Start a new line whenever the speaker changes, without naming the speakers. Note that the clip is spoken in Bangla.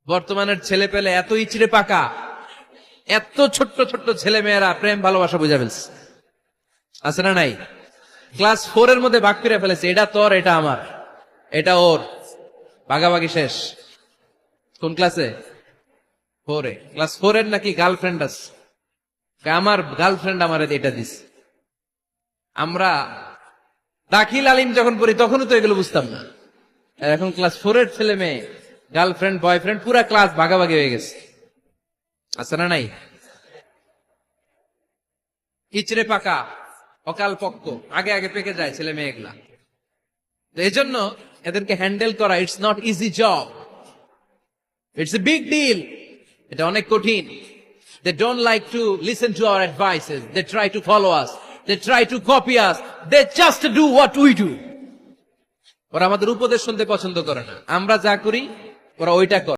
বর্তমানের ছেলে পেলে এত ইচড়ে পাকা, এত ছোট্ট ছোট্ট ছেলে মেয়েরা প্রেম ভালোবাসা বুঝা ফেলছে, আছে না নাই? ক্লাস 4 এর মধ্যে ভাগ করে ফেলেছে, এটা তোর, এটা আমার, এটা ওর, ভাগাভাগি শেষ। কোন ক্লাসে? 4 এ। ক্লাস 4 এর নাকি গার্লফ্রেন্ড আছে, আমার গার্লফ্রেন্ড আমার এটা দিস। আমরা দাখিল আলিম যখন পড়ি তখনও তো এগুলো বুঝতাম না। এখন ক্লাস 4 এর ছেলে মেয়ে গার্লফ্রেন্ড বয়ফ্রেন্ড পুরা ক্লাস ভাগাভাগি হয়ে গেছে, আছে না নাই? ইচড়ে পাকা, অকাল পক্ক, আগে আগে পেকে যায় ছেলে মেয়েগুলা। তো এই জন্য এদেরকে হ্যান্ডেল করা it's not easy job, it's a big deal. এটা অনেক কঠিন। They don't like to listen to our advices. They try to follow us. They try to copy us. They just do what we do. ওরা আমাদের উপদেশ শুনতে পছন্দ করে না, আমরা যা করি ওরা ওইটা করে।